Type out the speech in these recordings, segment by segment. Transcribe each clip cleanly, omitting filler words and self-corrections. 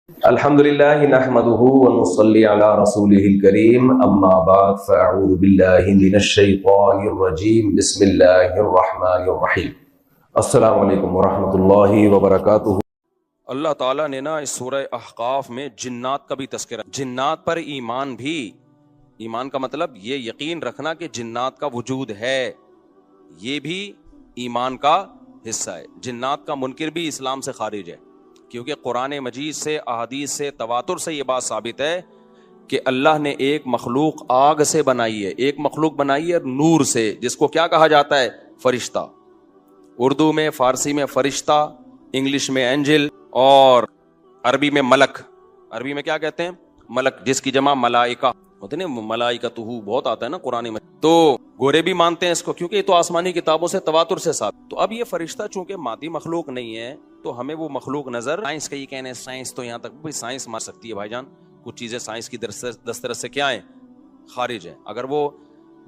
الحمدللہ نحمدہ ونصلی علی رسولہ الکریم اما بعد فاعوذ باللہ من الشیطان الرجیم بسم اللہ الرحمن الرحیم السلام علیکم ورحمۃ اللہ وبرکاتہ۔ اللہ تعالیٰ نے نا اس سورہ احقاف میں جنات کا بھی تذکرہ، جنات پر ایمان بھی، ایمان کا مطلب یہ یقین رکھنا کہ جنات کا وجود ہے، یہ بھی ایمان کا حصہ ہے۔ جنات کا منکر بھی اسلام سے خارج ہے، کیونکہ قرآن مجید سے، احادیث سے، تواتر سے یہ بات ثابت ہے کہ اللہ نے ایک مخلوق آگ سے بنائی ہے، ایک مخلوق بنائی ہے نور سے، جس کو کیا کہا جاتا ہے؟ فرشتہ۔ اردو میں، فارسی میں فرشتہ، انگلش میں اینجل، اور عربی میں ملک۔ عربی میں کیا کہتے ہیں؟ ملک، جس کی جمع ملائکہ ہوتے ہیں، ملائکتہ بہت آتا ہے نا قرآن میں، تو گورے بھی مانتے ہیں اس کو، کیونکہ یہ تو آسمانی کتابوں سے تواتر سے ثابت۔ تو اب یہ فرشتہ چونکہ مادی مخلوق نہیں ہے تو ہمیں وہ مخلوق نظر، سائنس کا یہ کہنا ہے، سائنس تو یہاں تک بھی سائنس مار سکتی ہے بھائی جان، کچھ چیزیں سائنس کی دسترس سے کیا ہیں؟ خارج ہیں۔ اگر وہ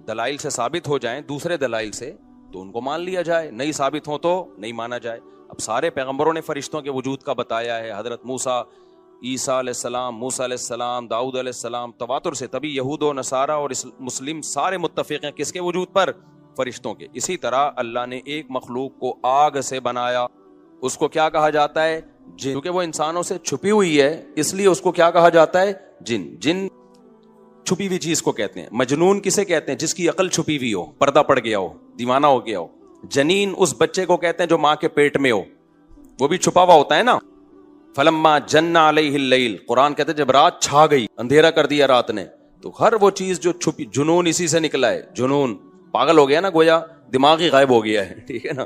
دلائل سے ثابت ہو جائیں، دوسرے دلائل سے، تو ان کو مان لیا جائے، نہیں ثابت ہو تو نہیں مانا جائے۔ اب سارے پیغمبروں نے فرشتوں کے وجود کا بتایا ہے، حضرت موسیٰ، عیسیٰ علیہ السلام، موسیٰ علیہ السلام، داؤد علیہ السلام، تواتر سے، تبھی یہود و نصارہ اور مسلم سارے متفق ہیں کس کے وجود پر؟ فرشتوں کے۔ اسی طرح اللہ نے ایک مخلوق کو آگ سے بنایا، اس کو کیا کہا جاتا ہے؟ جن، کیونکہ وہ انسانوں سے چھپی ہوئی ہے اس لیے اس کو کیا کہا جاتا ہے؟ جن۔ جن چھپی ہوئی چیز کو کہتے ہیں۔ مجنون کسے کہتے ہیں؟ جس کی عقل چھپی ہوئی ہو، پردہ پڑ گیا ہو، دیوانہ ہو گیا ہو۔ جنین اس بچے کو کہتے ہیں جو ماں کے پیٹ میں ہو، وہ بھی چھپا ہوا ہوتا ہے نا۔ فلما جن علیہ اللیل، قرآن کہتے ہیں جب رات چھا گئی، اندھیرا کر دیا رات نے، تو ہر وہ چیز جو چھپی، جنون اسی سے نکلا ہے۔ جنون پاگل ہو گیا نا، گویا دماغ ہی غائب ہو گیا ہے، ٹھیک ہے نا۔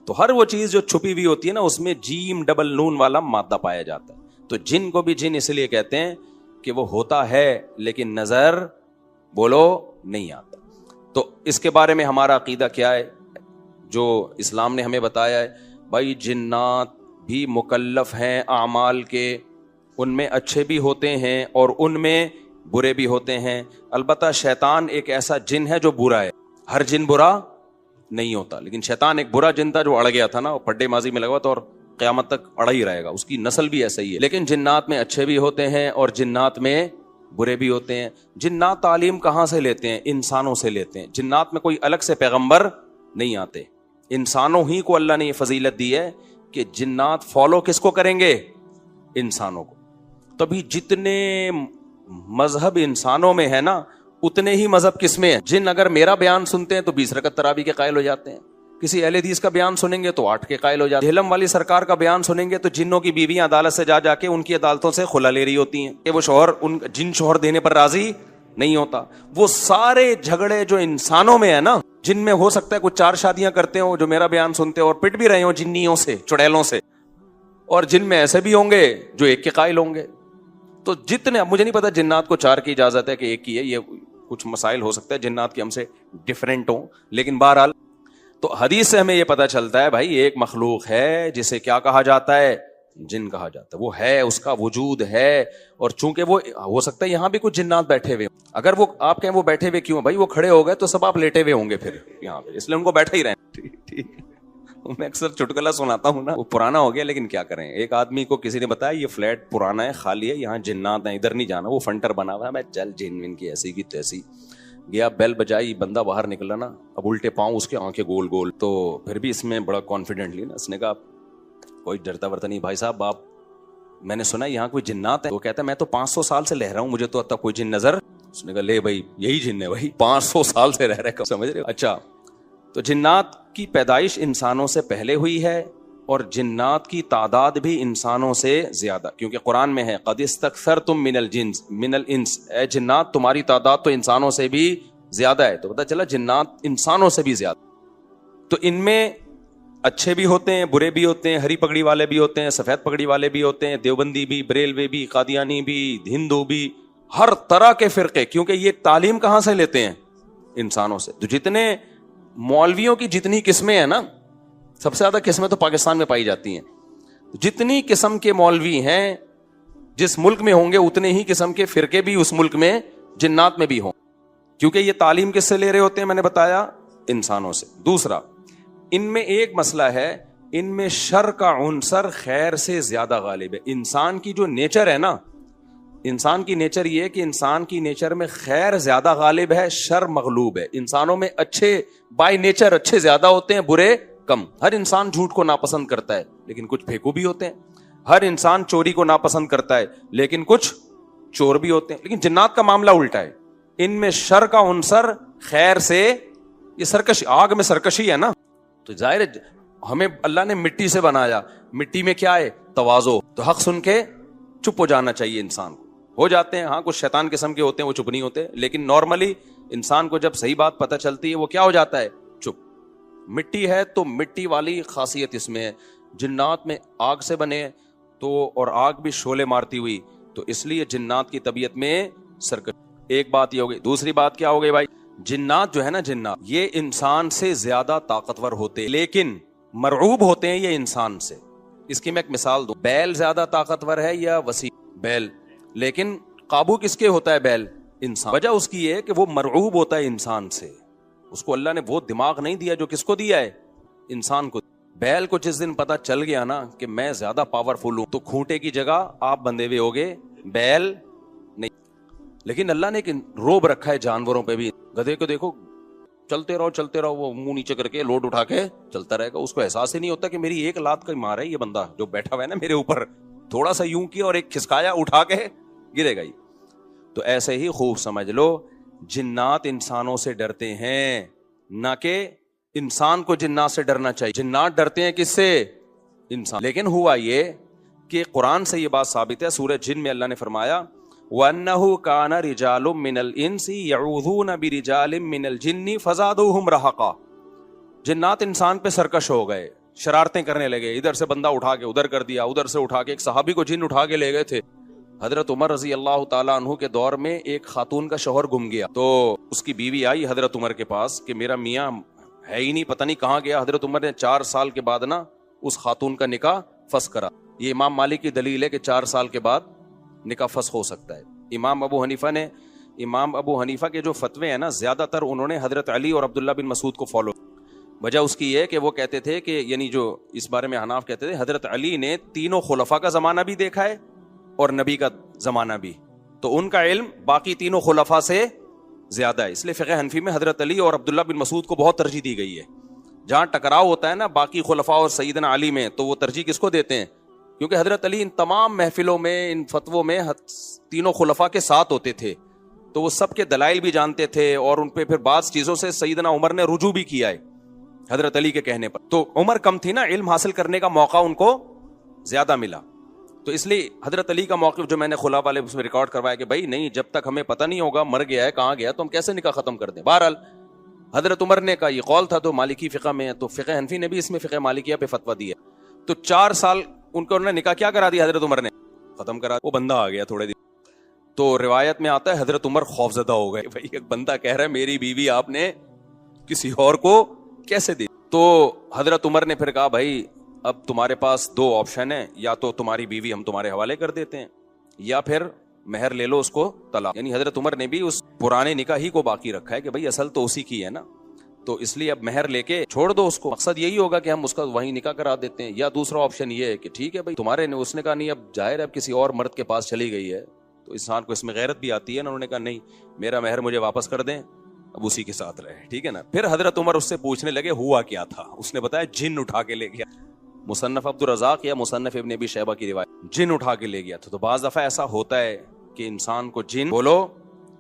تو ہر وہ چیز جو چھپی ہوئی ہوتی ہے نا، اس میں جیم ڈبل نون والا مادہ پایا جاتا ہے۔ تو جن کو بھی جن اس لیے کہتے ہیں کہ وہ ہوتا ہے لیکن نظر، بولو، نہیں آتا۔ تو اس کے بارے میں ہمارا عقیدہ کیا ہے جو اسلام نے ہمیں بتایا ہے؟ بھائی جنات بھی مکلف ہیں اعمال کے، ان میں اچھے بھی ہوتے ہیں اور ان میں برے بھی ہوتے ہیں۔ البتہ شیطان ایک ایسا جن ہے جو برا ہے، ہر جن برا نہیں ہوتا، لیکن شیطان ایک برا جن تھا جو اڑ گیا تھا نا، پڈے ماضی میں لگا تھا اور قیامت تک اڑا ہی رہے گا، اس کی نسل بھی ایسا ہی ہے۔ لیکن جنات میں اچھے بھی ہوتے ہیں اور جنات میں برے بھی ہوتے ہیں۔ جنات تعلیم کہاں سے لیتے ہیں؟ انسانوں سے لیتے ہیں۔ جنات میں کوئی الگ سے پیغمبر نہیں آتے، انسانوں ہی کو اللہ نے یہ فضیلت دی ہے کہ جنات فالو کس کو کریں گے؟ انسانوں کو۔ تبھی جتنے مذہب انسانوں میں ہے نا، اتنے ہی مذہب کس میں ہے؟ جن اگر میرا بیان سنتے ہیں تو 20 رکعت تراویح کے قائل ہو جاتے ہیں، کسی اہل حدیث کا بیان سنیں گے تو 8 کے قائل ہو جاتے ہیں، جہلم والی سرکار کا بیان سنیں گے تو جنوں کی بیویاں عدالت سے جا کے ان کی عدالتوں سے خلا لے رہی ہوتی ہیں کہ وہ شوہر جن شوہر دینے پر راضی نہیں ہوتا۔ وہ سارے جھگڑے جو انسانوں میں ہے نا، جن میں ہو سکتا ہے کچھ 4 شادیاں کرتے ہوں جو میرا بیان سنتے ہو اور پٹ بھی رہے ہوں جنیوں سے، چڑیلوں سے، اور جن میں ایسے بھی ہوں گے جو 1 کے قائل ہوں گے۔ تو جتنے، مجھے نہیں پتا جنات کو 4 کی اجازت ہے کہ 1 کی ہے، یہ کچھ مسائل ہو سکتا ہے جنات کے ہم سے ڈیفرنٹ ہوں، لیکن بہرحال تو حدیث سے ہمیں یہ پتا چلتا ہے بھائی ایک مخلوق ہے جسے کیا کہا جاتا ہے؟ جن کہا جاتا ہے۔ وہ ہے، اس کا وجود ہے، اور چونکہ وہ ہو سکتا ہے یہاں بھی کچھ جنات بیٹھے ہوئے، اگر وہ آپ کہیں وہ بیٹھے ہوئے کیوں؟ بھائی وہ کھڑے ہو گئے تو سب آپ لیٹے ہوئے ہوں گے پھر یہاں پہ، اس لیے ان کو بیٹھے ہی رہیں۔ ٹھیک، میں اکثر چٹکلا سناتا ہوں نا، وہ پرانا ہو گیا لیکن کیا کریں۔ ایک آدمی کو کسی نے بتایا یہ فلیٹ پرانا ہے، خالی ہے، یہاں جنات ہیں، ادھر نہیں جانا، وہ فنٹر بنا ہوا ہے۔ میں چل جن ون کی ایسی کی تیسی گیا، بیل بجائی، بندہ باہر نکلا نا، اب الٹے پاؤں اس کے آنکھیں گول گول، تو پھر بھی اس میں بڑا کانفیڈنٹلی نا اس نے کہا کوئی ڈرتا ورتا نہیں، بھائی صاحب آپ، میں نے سنا یہاں کوئی جنات ہے۔ وہ کہتا ہے میں تو 500 سال سے رہ رہا ہوں، مجھے تو اب تک کوئی جن نظر۔ اس نے کہا لے بھائی یہی جن ہے بھائی، 500 سال سے رہ رہے، سمجھ رہے؟ اچھا، تو جنات کی پیدائش انسانوں سے پہلے ہوئی ہے اور جنات کی تعداد بھی انسانوں سے زیادہ، کیونکہ قرآن میں ہے قد استکثرتم من الانس، اے جنات تمہاری تعداد تو انسانوں سے بھی زیادہ ہے۔ تو پتہ چلا جنات انسانوں سے بھی زیادہ۔ تو ان میں اچھے بھی ہوتے ہیں، برے بھی ہوتے ہیں، ہری پگڑی والے بھی ہوتے ہیں، سفید پگڑی والے بھی ہوتے ہیں، دیوبندی بھی، بریلوی بھی، قادیانی بھی، ہندو بھی، ہر طرح کے فرقے، کیونکہ یہ تعلیم کہاں سے لیتے ہیں؟ انسانوں سے۔ تو جتنے مولویوں کی جتنی قسمیں ہیں نا، سب سے زیادہ قسمیں تو پاکستان میں پائی جاتی ہیں، جتنی قسم کے مولوی ہیں جس ملک میں ہوں گے اتنے ہی قسم کے فرقے بھی اس ملک میں جنات میں بھی ہوں، کیونکہ یہ تعلیم کس سے لے رہے ہوتے ہیں؟ میں نے بتایا انسانوں سے۔ دوسرا، ان میں ایک مسئلہ ہے ان میں شر کا عنصر خیر سے زیادہ غالب ہے. انسان کی جو نیچر ہے نا، انسان کی نیچر یہ ہے کہ انسان کی نیچر میں خیر زیادہ غالب ہے، شر مغلوب ہے. انسانوں میں اچھے بائی نیچر اچھے زیادہ ہوتے ہیں، برے کم. ہر انسان جھوٹ کو ناپسند کرتا ہے لیکن کچھ پھیکو بھی ہوتے ہیں. ہر انسان چوری کو ناپسند کرتا ہے لیکن کچھ چور بھی ہوتے ہیں. لیکن جنات کا معاملہ الٹا ہے، ان میں شر کا عنصر خیر سے، یہ سرکش، آگ میں سرکشی ہے نا. تو ظاہر ہے ہمیں اللہ نے مٹی سے بنایا، مٹی میں کیا ہے؟ تواضع. تو حق سن کے چپ ہو جانا چاہیے انسان کو. ہو جاتے ہیں ہاں، کچھ شیطان قسم کے ہوتے ہیں وہ چپ نہیں ہوتے، لیکن نارملی انسان کو جب صحیح بات پتہ چلتی ہے وہ کیا ہو جاتا ہے؟ چپ. مٹی ہے تو مٹی والی خاصیت اس میں ہے. جنات میں آگ سے بنے تو، اور آگ بھی شعلے مارتی ہوئی، تو اس لیے جنات کی طبیعت میں سرکش. ایک بات یہ ہو گئی. دوسری بات کیا ہو گئی بھائی؟ جنات جو ہے نا، جنات یہ انسان سے زیادہ طاقتور ہوتے لیکن مرعوب ہوتے ہیں یہ انسان سے. اس کی میں ایک مثال دوں. بیل زیادہ طاقتور ہے یا وسیع؟ بیل. لیکن قابو کس کے ہوتا ہے؟ بیل. انسان. وجہ اس کی ہے کہ وہ مرعوب ہوتا ہے انسان سے. اس کو اللہ نے وہ دماغ نہیں دیا جو کس کو دیا ہے؟ انسان کو. بیل کو جس دن پتا چل گیا نا کہ میں زیادہ پاورفل ہوں، تو کھوٹے کی جگہ آپ بندھے ہوئے ہوگے، بیل نہیں. لیکن اللہ نے ایک روب رکھا ہے جانوروں پہ بھی. گدھے کو دیکھو، چلتے رہو، وہ منہ نیچے کر کے لوڈ اٹھا کے چلتا رہے گا. اس کو احساس ہی نہیں ہوتا کہ میری ایک لات کا مار ہے یہ بندہ جو بیٹھا ہوا ہے نا میرے اوپر، تھوڑا سا یوں کیا اور ایک کھسکایا، اٹھا کے گرے گا. تو ایسے ہی خوب سمجھ لو، جنات انسانوں سے ڈرتے ہیں، نہ کہ انسان کو جنات سے ڈرنا چاہیے. جنات ڈرتے ہیں کس سے؟ انسان. لیکن ہوا یہ کہ قرآن سے یہ بات ثابت ہے. سورہ جن میں اللہ نے فرمایا وَأَنَّهُ كَانَ رِجَالٌ مِّنَ الْإِنسِ يَعُوذُونَ بِرِجَالٍ مِّنَ الْجِنِّ فَزَادُوهُمْ رَهَقًا. جنات انسان پہ سرکش ہو گئے، شرارتیں کرنے لگے. ادھر سے بندہ اٹھا کے ادھر کر دیا، ادھر سے اٹھا کے. ایک صحابی کو جن اٹھا کے لے گئے تھے. حضرت عمر رضی اللہ تعالیٰ عنہ کے دور میں ایک خاتون کا شوہر گم گیا، تو اس کی بیوی آئی حضرت عمر کے پاس کہ میرا میاں ہے ہی نہیں، پتہ نہیں کہاں گیا. حضرت عمر نے 4 سال کے بعد نا اس خاتون کا نکاح فسخ کرا. یہ امام مالک کی دلیل ہے کہ 4 سال کے بعد نکاح فسخ ہو سکتا ہے. امام ابو حنیفہ کے جو فتوے ہیں نا، زیادہ تر انہوں نے حضرت علی اور عبداللہ بن مسعود کو فالو. وجہ اس کی یہ کہ وہ کہتے تھے کہ، یعنی جو اس بارے میں حناف کہتے تھے، حضرت علی نے تینوں خلفاء کا زمانہ بھی دیکھا ہے اور نبی کا زمانہ بھی، تو ان کا علم باقی تینوں خلفاء سے زیادہ ہے. اس لیے فقہ حنفی میں حضرت علی اور عبداللہ بن مسعود کو بہت ترجیح دی گئی ہے. جہاں ٹکراؤ ہوتا ہے نا باقی خلفاء اور سیدنا علی میں، تو وہ ترجیح کس کو دیتے ہیں؟ کیونکہ حضرت علی ان تمام محفلوں میں، ان فتووں میں تینوں خلفاء کے ساتھ ہوتے تھے، تو وہ سب کے دلائل بھی جانتے تھے، اور ان پہ پھر بعض چیزوں سے سیدنا عمر نے رجوع بھی کیا ہے حضرت علی کے کہنے پر. تو عمر کم تھی نا، علم حاصل کرنے کا موقع ان کو زیادہ ملا. تو اس لیے حضرت علی کا موقف جو میں نے خلا والے اس میں ریکارڈ کروایا کہ بھائی نہیں، جب تک ہمیں پتہ نہیں ہوگا مر گیا ہے کہاں گیا تو ہم کیسے نکاح ختم کر دیں. بہرحال حضرت عمر نے کا یہ قول تھا، تو مالکی فقہ میں، تو فقہ حنفی نے بھی اس میں فقہ مالکیہ پہ فتویٰ دیا. تو 4 سال ان کو انہوں نے نکاح کیا کرا دیا، حضرت عمر نے ختم کرا. وہ بندہ آ گیا تھوڑے دن، تو روایت میں آتا ہے حضرت عمر خوفزدہ ہو گئے. بھائی ایک بندہ کہہ رہا ہے میری بیوی آپ نے کسی اور کو کیسے دی. تو حضرت عمر نے پھر کہا بھائی اب تمہارے پاس 2 آپشن ہیں، یا تو تمہاری بیوی ہم تمہارے حوالے کر دیتے ہیں، یا پھر مہر لے لو اس کو طلاق. یعنی حضرت عمر نے بھی اس پرانے نکاح ہی کو باقی رکھا ہے کہ بھائی اصل تو اسی کی ہے نا، تو اس لیے اب مہر لے کے چھوڑ دو اس کو. مقصد یہی ہوگا کہ ہم اس کا وہیں نکاح کرا دیتے ہیں. یا دوسرا آپشن یہ ہے کہ ٹھیک ہے بھائی تمہارے نے، اس نے کہا نہیں اب ظاہر ہے اب کسی اور مرد کے پاس چلی گئی ہے تو انسان کو اس میں غیرت بھی آتی ہے نا. انہوں نے کہا نہیں، میرا مہر مجھے واپس کر دیں، اب اسی کے ساتھ رہے، ٹھیک ہے نا. پھر حضرت عمر اس سے پوچھنے لگے ہوا کیا تھا. اس نے بتایا جن اٹھا کے لے گیا. مصنف عبدالرزاق یا مصنف ابن ابی شیبہ کی روایت، جن اٹھا کے لے گیا تھا. تو بعض دفعہ ایسا ہوتا ہے کہ انسان کو جن بولو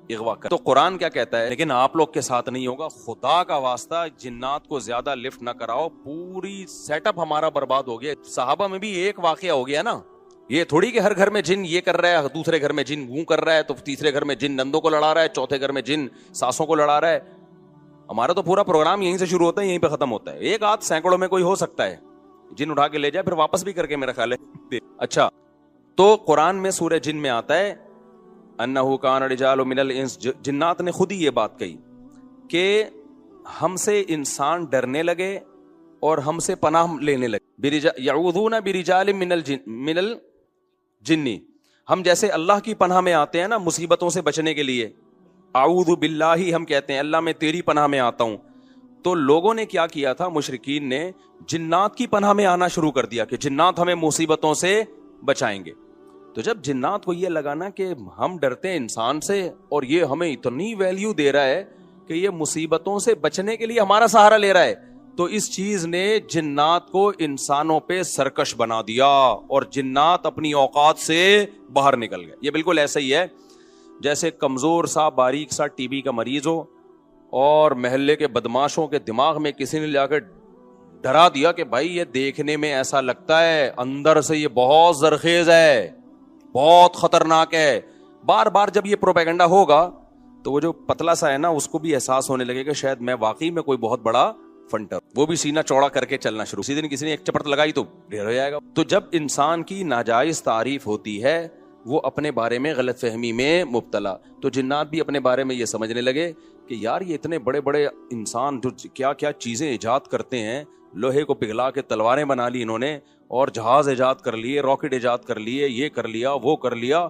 اغوا کر. تو قرآن کیا کہتا ہے، لیکن آپ لوگ کے ساتھ نہیں ہوگا. خدا کا واسطہ جنات کو زیادہ لفٹ نہ کراؤ، پوری سیٹ اپ ہمارا برباد ہو گیا. صحابہ میں بھی ایک واقعہ ہو گیا نا، یہ تھوڑی کہ ہر گھر میں جن یہ کر رہا ہے، دوسرے گھر میں جن وہ کر رہا ہے، تو تیسرے گھر میں جن نندوں کو لڑا رہا ہے، چوتھے گھر میں جن ساسوں کو لڑا رہا ہے. ہمارا تو پورا پروگرام یہیں سے شروع ہوتا ہے یہیں پہ ختم ہوتا ہے. ایک آدھ سینکڑوں میں کوئی ہو سکتا ہے جن اٹھا کے لے جائے، پھر واپس بھی کر کے میرا خیال ہے. اچھا، تو قرآن میں سورہ جن میں آتا ہے انہو کان رجال من الانس، جنات نے خود ہی یہ بات کہی کہ ہم سے انسان ڈرنے لگے اور ہم سے پناہ لینے لگے. یعوذون برجال من الجن، ہم جیسے اللہ کی پناہ میں آتے ہیں نا مصیبتوں سے بچنے کے لیے، اعوذ باللہ ہم کہتے ہیں اللہ میں تیری پناہ میں آتا ہوں. تو لوگوں نے کیا کیا تھا, مشرکین نے جنات کی پناہ میں آنا شروع کر دیا کہ جنات ہمیں مصیبتوں سے بچائیں گے. تو جب جنات کو یہ لگانا کہ ہم ڈرتے ہیں انسان سے اور یہ ہمیں اتنی ویلیو دے رہا ہے کہ یہ مصیبتوں سے بچنے کے لیے ہمارا سہارا لے رہا ہے, تو اس چیز نے جنات کو انسانوں پہ سرکش بنا دیا اور جنات اپنی اوقات سے باہر نکل گئے. یہ بالکل ایسا ہی ہے جیسے کمزور سا باریک سا ٹی بی کا مریض ہو اور محلے کے بدماشوں کے دماغ میں کسی نے جا کے ڈرا دیا کہ بھائی یہ دیکھنے میں ایسا لگتا ہے, اندر سے یہ بہت زرخیز ہے, بہت خطرناک ہے. بار بار جب یہ پروپیگنڈا ہوگا تو وہ جو پتلا سا ہے نا, اس کو بھی احساس ہونے لگے کہ شاید میں واقعی میں کوئی بہت بڑا فنٹر, وہ بھی سینہ چوڑا کر کے چلنا شروع. اسی دن کسی نے ایک چپٹ لگائی تو ڈھیر ہو جائے گا. تو جب انسان کی ناجائز تعریف ہوتی ہے وہ اپنے بارے میں غلط فہمی میں مبتلا, تو جنات بھی اپنے بارے میں یہ سمجھنے لگے کہ یار یہ اتنے بڑے بڑے انسان جو کیا کیا چیزیں ایجاد کرتے ہیں, لوہے کو پگھلا کے تلواریں بنا لی انہوں نے, اور جہاز ایجاد کر لیے, راکٹ ایجاد کر لیے, یہ کر لیا وہ کر لیا,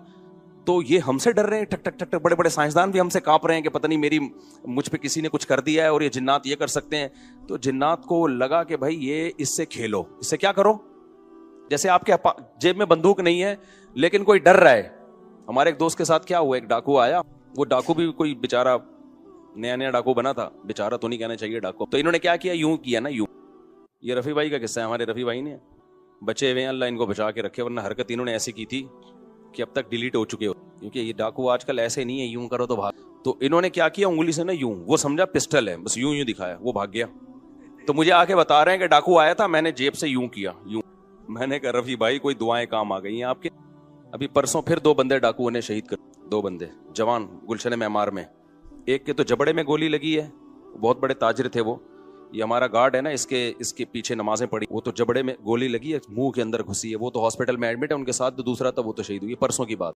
تو یہ ہم سے ڈر رہے ہیں. ٹک ٹک ٹک ٹک بڑے بڑے سائنسدان بھی ہم سے کانپ رہے ہیں کہ پتہ نہیں مجھ پہ کسی نے کچھ کر دیا ہے اور یہ جنات یہ کر سکتے ہیں. تو جنات کو لگا کہ بھائی یہ اس سے کھیلو, اس سے کیا کرو, جیسے آپ کے جیب میں بندوق نہیں ہے لیکن کوئی ڈر رہا ہے. ہمارے ایک دوست کے ساتھ کیا ہوا, ایک ڈاکو آیا, وہ ڈاکو بھی کوئی بیچارہ نیا نیا ڈاکو بنا تھا, بیچارہ تو نہیں کہنا چاہیے ڈاکو. تو انہوں نے کیا کیا, یوں کیا نا, یوں. یہ رفیع بھائی کا قصہ ہے, ہمارے رفیع بھائی نے بچے ہوئے ہیں, اللہ ان کو بچا کے رکھے, ورنہ حرکت انہوں نے ایسی کی تھی کہ اب تک ڈیلیٹ ہو چکے ہو, کیونکہ یہ ڈاکو آج کل ایسے نہیں ہے یوں کرو تو بھاگ. تو انہوں نے کیا کیا, انگلی سے نا یوں, وہ سمجھا پسٹل ہے, بس یوں یوں دکھایا, وہ بھاگ گیا. تو مجھے آ کے بتا رہے ہیں کہ ڈاکو آیا تھا, میں نے جیب سے یوں کیا, یوں. میں نے کہا رفیع بھائی کوئی دعائیں کام آ گئی ہیں آپ کے. ابھی پرسوں پھر 2 بندے ڈاکوؤں نے شہید کر, 2 بندے جوان گلشن معمار میں. ایک کے تو جبڑے میں گولی لگی ہے, بہت بڑے تاجر تھے وہ, یہ ہمارا گارڈ ہے نا, اس کے پیچھے نمازیں پڑھی, وہ تو جبڑے میں گولی لگی ہے, منہ کے اندر گھسی ہے, وہ تو ہاسپٹل میں ایڈمٹ ہے, ان کے ساتھ دوسرا تھا وہ تو شہید ہوئی, پرسوں کی بات.